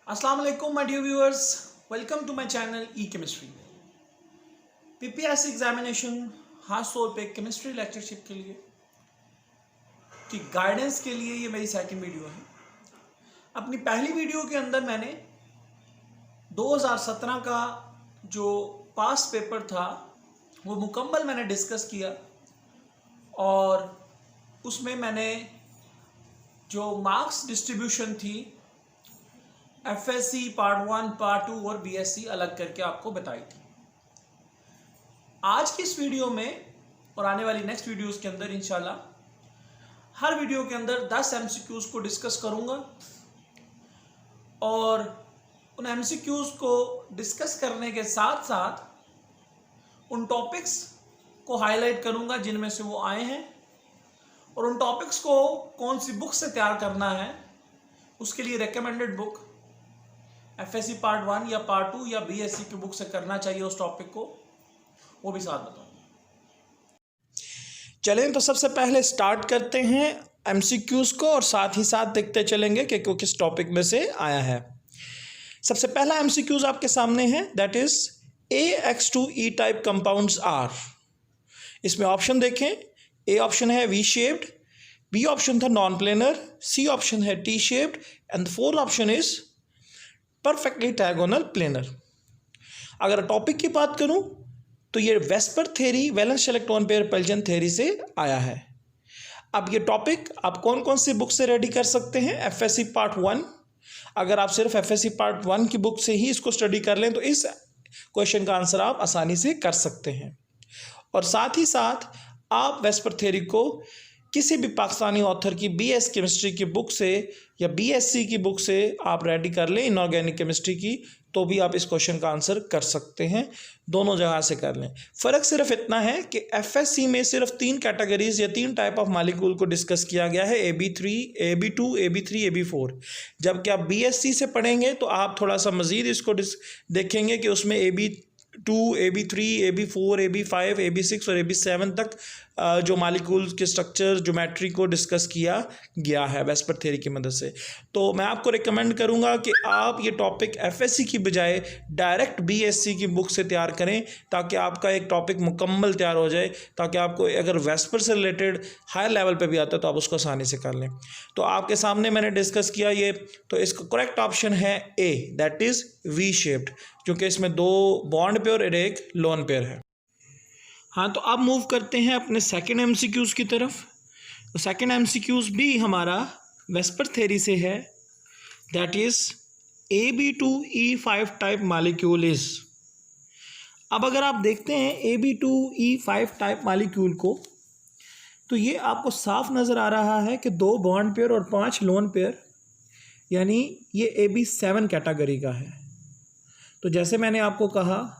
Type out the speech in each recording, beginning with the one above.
अस्सलाम वालेकुम my dear viewers, welcome to my channel E chemistry. PPSC examination खास तौर पे केमिस्ट्री लेक्चरशिप के लिए की गाइडेंस के लिए ये मेरी सेकंड वीडियो है। अपनी पहली वीडियो के अंदर मैंने 2017 का जो पास पेपर था वो मुकम्मल मैंने डिस्कस किया और उसमें मैंने जो मार्क्स डिस्ट्रीब्यूशन थी एफएससी पार्ट 1, पार्ट 2 और बीएससी अलग करके आपको बताई थी। आज की इस वीडियो में और आने वाली नेक्स्ट वीडियोस के अंदर इंशाल्लाह हर वीडियो के अंदर 10 एमसीक्यूज को डिस्कस करूंगा और उन एमसीक्यूज को डिस्कस करने के साथ साथ उन टॉपिक्स को हाईलाइट करूंगा जिनमें से वो आए हैं और उन टॉपिक्स को कौन सी बुक से तैयार करना है उसके लिए रिकमेंडेड बुक एफएससी पार्ट 1 या पार्ट 2 या बीएससी की बुक से करना चाहिए उस टॉपिक को, वो भी साथ बताऊंगा। चलें तो सबसे पहले स्टार्ट करते हैं एमसीक्यूज को और साथ ही साथ देखते चलेंगे कि किस टॉपिक में से आया है। सबसे पहला एमसीक्यूज आपके सामने है, that is AX2E type compounds are. इसमें ऑप्शन देखें, ए ऑप्शन है वी शेप्ड, बी ऑप्शन था नॉन प्लेनर, सी ऑप्शन है T shaped and fourth option is perfectly diagonal planar. अगर टॉपिक की बात करूं तो ये VSEPR theory valence electron pair repulsion theory से आया है। अब ये टॉपिक आप कौन कौन सी बुक से रेडी कर सकते हैं? एफएससी पार्ट 1, अगर आप सिर्फ एफएससी पार्ट 1 की बुक से ही इसको स्टडी कर लें तो इस क्वेश्चन का आंसर आप आसानी से कर सकते हैं। और साथ ही साथ आप वेस्पर थ्योरी को किसी भी पाकिस्तानी ऑथर की बीएस केमिस्ट्री की बुक से या बीएससी की बुक से आप रेडी कर लें इनऑर्गेनिक केमिस्ट्री की, तो भी आप इस क्वेश्चन का आंसर कर सकते हैं। दोनों जगह से कर लें। फ़र्क सिर्फ इतना है कि एफएससी में सिर्फ 3 कैटेगरीज या 3 टाइप ऑफ मॉलिक्यूल को डिस्कस किया गया है, AB3, AB2, AB3, AB4। जबकि आप बीएससी से पढ़ेंगे तो आप थोड़ा सा मज़ीद इसको देखेंगे कि उसमें AB2, AB3, AB4, AB5, AB6 और AB7 तक जो मॉलिक्यूल्स के स्ट्रक्चर ज्योमेट्री को डिस्कस किया गया है वेस्पर थ्योरी की मदद से। तो मैं आपको रिकमेंड करूंगा कि आप ये टॉपिक एफएससी की बजाय डायरेक्ट बीएससी की बुक से तैयार करें ताकि आपका एक टॉपिक मुकम्मल तैयार हो जाए, ताकि आपको अगर वेस्पर से रिलेटेड हायर लेवल पे भी आता है तो आप उसको आसानी से कर लें। तो आपके सामने मैंने डिस्कस किया ये, तो इसका करेक्ट ऑप्शन है ए, दैट इज़ वी शेप्ड, क्योंकि इसमें 2 बॉन्ड पेयर और एक लोन पेयर है। हाँ, तो अब मूव करते हैं अपने सेकंड एमसीक्यूज़ की तरफ। तो सेकंड एमसीक्यूज़ भी हमारा वेस्पर थ्योरी से है, that is AB2E5 type molecule is. अब अगर आप देखते हैं AB2E5 टाइप मॉलिक्यूल को तो ये आपको साफ नज़र आ रहा है कि 2 बॉन्ड पेयर और 5 लोन पेयर, यानी ये AB7 कैटेगरी का है। तो जैसे मैंने आपको कहा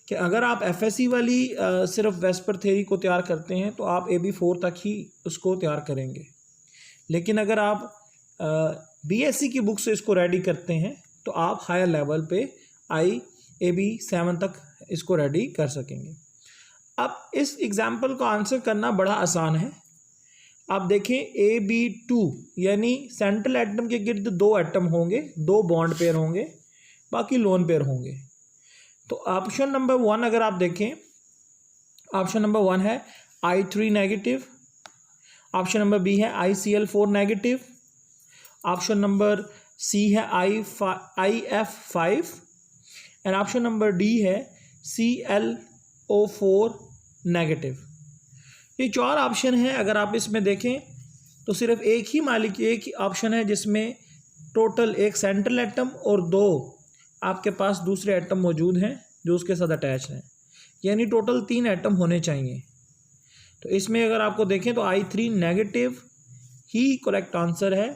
कि अगर आप एफएससी वाली सिर्फ वेस्पर थ्योरी को तैयार करते हैं तो आप AB4 तक ही उसको तैयार करेंगे, लेकिन अगर आप बीएससी की बुक से इसको रेडी करते हैं तो आप हायर लेवल पे AB7 तक इसको रेडी कर सकेंगे। अब इस एग्जाम्पल को आंसर करना बड़ा आसान है। आप देखें AB2 यानी सेंट्रल एटम के गिर्द 2 एटम होंगे, 2 बॉन्ड पेयर होंगे, बाकी लोन पेयर होंगे। तो ऑप्शन नंबर 1 अगर आप देखें, ऑप्शन नंबर 1 है I3 negative, option number B है ICl4 नेगेटिव, ऑप्शन नंबर सी है IF5 and option number D है ClO4 नेगेटिव। ये 4 ऑप्शन हैं। अगर आप इसमें देखें तो सिर्फ एक ही ऑप्शन है जिसमें टोटल एक सेंट्रल एटम और 2 आपके पास दूसरे एटम मौजूद हैं जो उसके साथ अटैच हैं, यानी टोटल 3 एटम होने चाहिए। तो इसमें अगर आपको देखें तो I3 नेगेटिव ही करेक्ट आंसर है,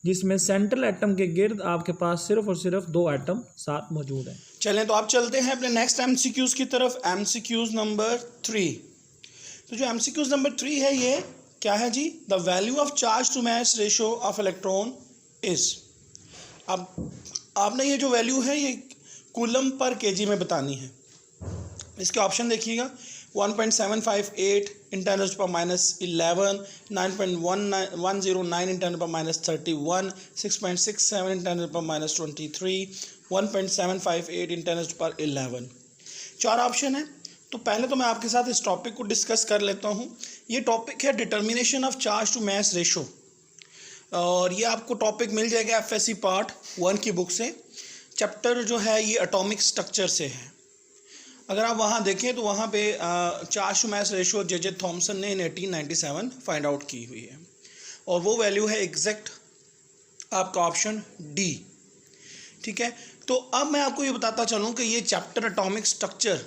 जिसमें सेंट्रल एटम के गिर्द आपके पास सिर्फ और सिर्फ 2 एटम साथ मौजूद हैं। चलें तो आप चलते हैं अपने नेक्स्ट एमसीक्यूज़ की तरफ, एमसीक्यूज़ नंबर 3। तो जो एमसीक्यूज़ नंबर 3 है ये क्या है जी? The value of charge to mass ratio of electron is. अब आपने ये जो वैल्यू है ये कूलम पर केजी में बतानी है। इसके ऑप्शन देखिएगा, 1.758 in 10 raised to the power minus 11, 9.109 in 10 to the power minus 31, 6.67 in 10 to the power minus 23, 1.758 in 10 raised to the power 11. 4 option है। तो पहले तो मैं आपके साथ इस टॉपिक को डिस्कस कर लेता हूँ। ये टॉपिक है determination of charge to mass ratio, और ये आपको टॉपिक मिल जाएगा एफएससी पार्ट 1 की बुक से। चैप्टर जो है ये एटॉमिक स्ट्रक्चर से है। अगर आप वहाँ देखें तो वहाँ पे charge to mass ratio J Thomson ने इन 1897 फाइंड आउट की हुई है, और वो वैल्यू है एग्जैक्ट आपका ऑप्शन डी। ठीक है, तो अब मैं आपको ये बताता चलूँ कि ये चैप्टर एटॉमिक स्ट्रक्चर,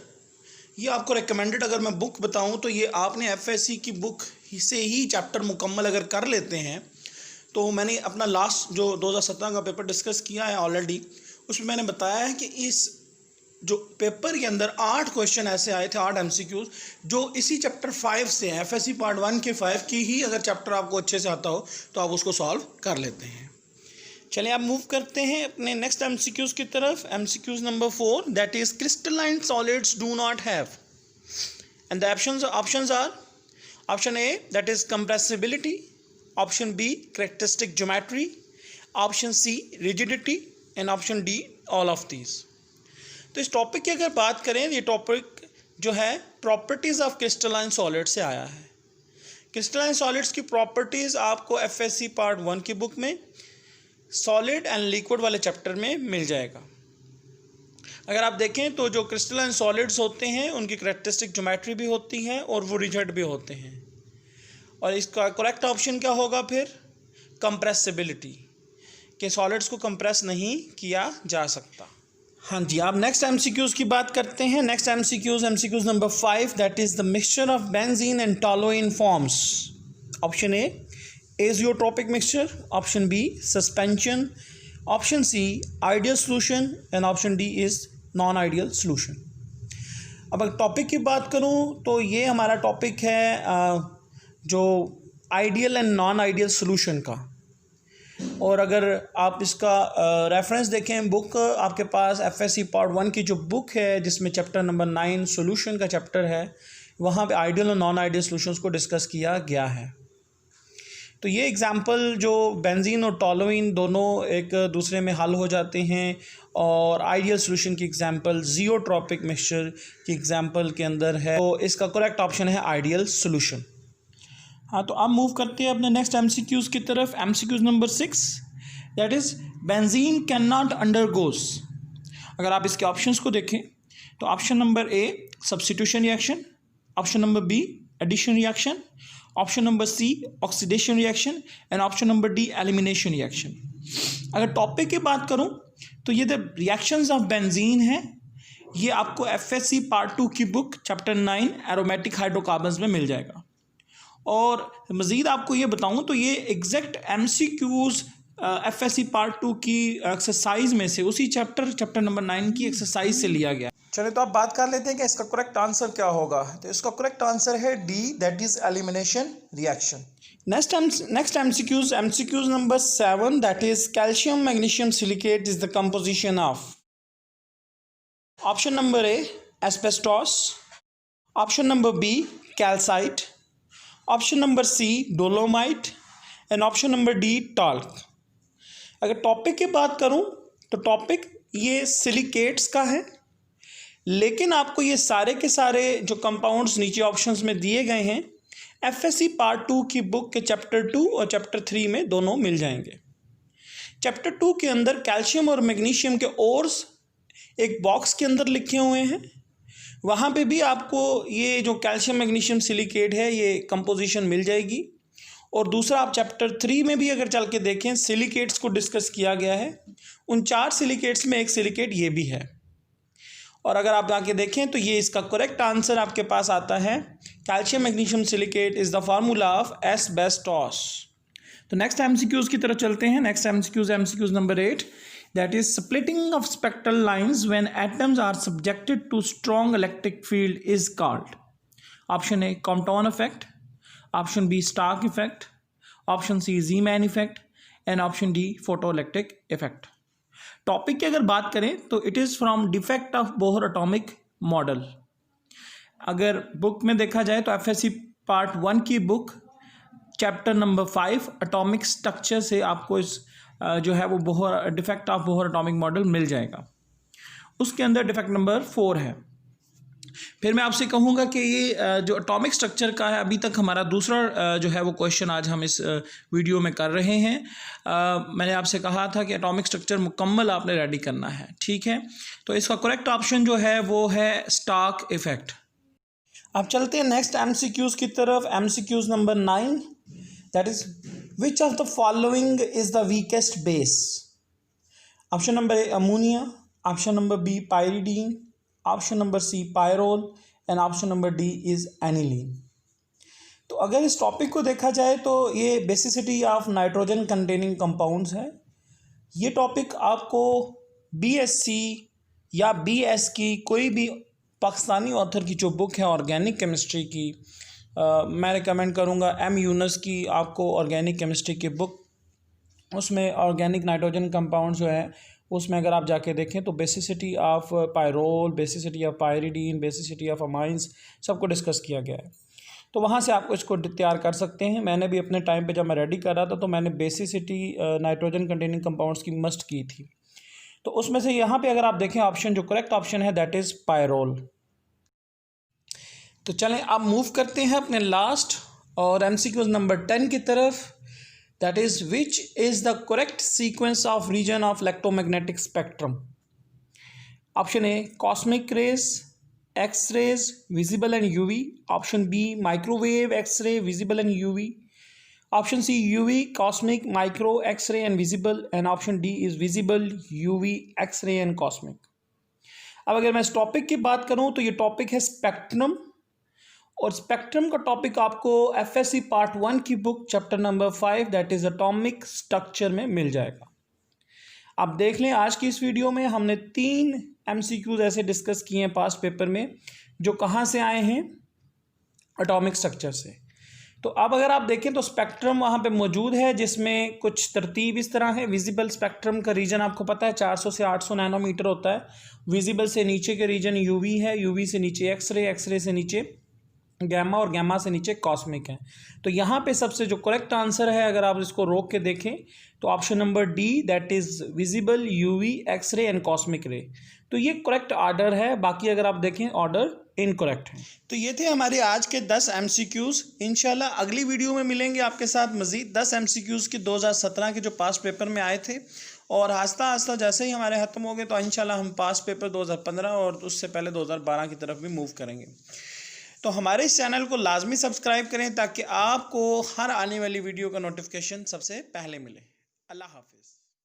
ये आपको रिकमेंडेड अगर मैं बुक बताऊँ तो ये आपने एफएससी की बुक से ही चैप्टर मुकम्मल अगर कर लेते हैं। तो मैंने अपना लास्ट जो 2017 का पेपर डिस्कस किया है ऑलरेडी, उसमें मैंने बताया है कि इस जो पेपर के अंदर 8 क्वेश्चन ऐसे आए थे, 8 एमसीक्यूज, जो इसी चैप्टर 5 से हैं। एफएससी पार्ट 1 के 5 की ही अगर चैप्टर आपको अच्छे से आता हो तो आप उसको सॉल्व कर लेते हैं। चलिए आप मूव करते हैं अपने नेक्स्ट एमसीक्यूज की तरफ। MCQs number 4, that is crystalline solids do not have, and the options are option A that is compressibility, option B characteristic geometry, option C rigidity, and option D all of these. तो इस topic की अगर बात करें, ये topic जो है properties of crystalline solid से आया है। क्रिस्टलाइन सॉलिड्स की प्रॉपर्टीज़ आपको एफएससी पार्ट 1 की बुक में सॉलिड एंड लिक्विड वाले चैप्टर में मिल जाएगा। अगर आप देखें तो जो क्रिस्टलाइन सॉलिड्स होते हैं उनकी कैरेक्टरिस्टिक ज्योमेट्री भी होती है और वो रिजिड भी होते हैं। और इसका करेक्ट ऑप्शन क्या होगा फिर? कंप्रेसिबिलिटी, कि सॉलिड्स को कंप्रेस नहीं किया जा सकता। हाँ जी, आप नेक्स्ट एमसीक्यूज की बात करते हैं। Next MCQs number 5, that is the mixture of benzene and toluene forms. Option A azeotropic mixture, option B suspension, option C ideal solution, and option D is non ideal solution. अब अगर topic की बात करूँ तो ये हमारा topic है जो ideal and non ideal solution का। और अगर आप इसका रेफरेंस देखें, बुक आपके पास एफएससी पार्ट 1 की जो बुक है जिसमें चैप्टर नंबर 9 सॉल्यूशन का चैप्टर है, वहाँ पे आइडियल और नॉन आइडियल सॉल्यूशंस को डिस्कस किया गया है। तो ये एग्जांपल जो बेंजीन और टॉलोइन दोनों एक दूसरे में हल हो जाते हैं, और आइडियल सॉल्यूशन की एग्जांपल जियोट्रॉपिक मिक्सचर की एग्जांपल के अंदर है। तो इसका करेक्ट ऑप्शन है आइडियल सॉल्यूशन। हाँ, तो आप मूव करते हैं अपने नेक्स्ट एमसीक्यूज की तरफ। MCQs number 6, that is benzene can not undergoes. अगर आप इसके ऑप्शंस को देखें तो option number A substitution reaction, option number B addition reaction, option number C oxidation reaction, and option number D elimination reaction. अगर topic की बात करूं तो ये द रिएक्शंस ऑफ बेंजीन है। ये आपको एफएससी पार्ट 2 की बुक चैप्टर 9 एरोमेटिक हाइड्रोकार्बन्स में मिल जाएगा। और मज़ीद आपको ये बताऊं तो ये एग्जैक्ट एमसीक्यूज एफएससी पार्ट 2 की एक्सरसाइज में से, उसी चैप्टर नंबर 9 की एक्सरसाइज से लिया गया। चलिए तो आप बात कर लेते हैं कि इसका करेक्ट आंसर क्या होगा। तो इसका करेक्ट आंसर है D, that is elimination reaction. Next MCQs number 7, that is calcium magnesium silicate is the composition of. Option number A asbestos, option number B calcite, option number C dolomite, and option number D talc. अगर topic की बात करूं तो topic ये silicates का है, लेकिन आपको ये सारे के सारे जो कंपाउंड्स नीचे ऑप्शंस में दिए गए हैं एफएससी पार्ट 2 की बुक के चैप्टर 2 और चैप्टर 3 में दोनों मिल जाएंगे। चैप्टर 2 के अंदर कैल्शियम और मैग्नीशियम के ओर्स एक बॉक्स के अंदर लिखे हुए हैं, वहाँ पे भी आपको ये जो कैल्शियम मैग्नीशियम सिलिकेट है ये कंपोजिशन मिल जाएगी। और दूसरा आप चैप्टर 3 में भी अगर चल के देखें सिलिकेट्स को डिस्कस किया गया है। उन 4 सिलिकेट्स में एक सिलिकेट ये भी है। और अगर आप जाके देखें तो ये इसका करेक्ट आंसर आपके पास आता है calcium magnesium silicate is the formula of asbestos. तो नेक्स्ट एमसीक्यूज की तरफ चलते हैं। Next MCQs number 8, that is splitting of spectral lines when atoms are subjected to strong electric field is called. Option A Compton effect, option B Stark effect, option C Zeeman effect, and option D photoelectric effect. Topic की अगर बात करें तो it is from defect of Bohr atomic model. अगर book में देखा जाए तो एफएससी पार्ट 1 की book chapter number 5 atomic structure से आपको इस जो है वो Bohr defect of Bohr atomic model मिल जाएगा। उसके अंदर डिफेक्ट नंबर 4 है। फिर मैं आपसे कहूँगा कि ये जो एटॉमिक स्ट्रक्चर का है, अभी तक हमारा दूसरा जो है वो क्वेश्चन आज हम इस वीडियो में कर रहे हैं। मैंने आपसे कहा था कि एटॉमिक स्ट्रक्चर मुकम्मल आपने रेडी करना है, ठीक है। तो इसका करेक्ट ऑप्शन जो है वो है स्टॉक इफेक्ट। अब चलते हैं नेक्स्ट एमसीक्यूज़ की तरफ। MCQs number 9, that is which of the following is the weakest base. Option number A ammonia, option number B pyridine, option number C pyrrole and option number D is aniline. तो अगर इस topic को देखा जाए तो ये basicity of nitrogen containing compounds है। ये टॉपिक आपको बीएससी या बीएस की कोई भी पाकिस्तानी ऑथर की जो बुक है ऑर्गेनिक केमिस्ट्री की, मैं रिकमेंड करूँगा एम यूनस की आपको ऑर्गेनिक केमिस्ट्री की बुक। उसमें ऑर्गेनिक नाइट्रोजन कंपाउंड जो है उसमें अगर आप जाके देखें तो basicity of pyrrole, basicity of pyridine, basicity of amines सबको डिस्कस किया गया है। तो वहाँ से आपको इसको तैयार कर सकते हैं। मैंने भी अपने टाइम पे जब मैं रेडी कर रहा था तो मैंने बेसिसिटी नाइट्रोजन कंटेनिंग कंपाउंड्स की मस्ट की थी। तो उसमें से यहाँ पे अगर आप देखें ऑप्शन जो करेक्ट ऑप्शन है दैट इज़ पायरोल। तो चलें आप मूव करते हैं अपने लास्ट और एमसीक्यूज नंबर 10 की तरफ। That is, which is the correct sequence of region of electromagnetic spectrum? Option A, cosmic rays, X-rays, visible and UV. Option B, microwave X-ray, visible and UV. Option C, UV, cosmic, micro, X-ray and visible. And option D is visible, UV, X-ray and cosmic. अब अगर मैं इस topic की बात करूं तो ये topic है स्पेक्ट्रम, और स्पेक्ट्रम का टॉपिक आपको एफएससी पार्ट 1 की book chapter number 5 that is atomic structure में मिल जाएगा। आप देख लें आज की इस वीडियो में हमने 3 एमसीक्यूज ऐसे डिस्कस किए हैं पास्ट पेपर में जो कहाँ से आए हैं, एटॉमिक स्ट्रक्चर से। तो अब अगर आप देखें तो स्पेक्ट्रम वहाँ पे मौजूद है जिसमें कुछ तरतीब इस तरह है। विजिबल स्पेक्ट्रम का रीजन आपको पता है 400 से 800 नैनोमीटर होता है। विजिबल से नीचे के रीजन यूवी है, यूवी से नीचे एक्सरे, एक्सरे से नीचे गैमा और गैमा से नीचे कॉस्मिक है। तो यहाँ पे सबसे जो करेक्ट आंसर है अगर आप इसको रोक के देखें तो option number D that is visible, UV, X ray and cosmic ray. तो ये करेक्ट ऑर्डर है, बाकी अगर आप देखें ऑर्डर इनकरेक्ट है। तो ये थे हमारे आज के 10 एमसीक्यूज़। इंशाल्लाह अगली वीडियो में मिलेंगे आपके साथ मज़ीद 10 एमसीक्यूज़ की 2017 के जो पास्ट पेपर में आए थे, और आस्ता आस्ता जैसे ही हमारे ख़त्म हो गए तो इंशाल्लाह हम पास्ट पेपर 2015 और उससे पहले 2012 की तरफ भी मूव करेंगे। तो हमारे इस चैनल को लाजमी सब्सक्राइब करें ताकि आपको हर आने वाली वीडियो का नोटिफिकेशन सबसे पहले मिले। अल्लाह हाफिज़।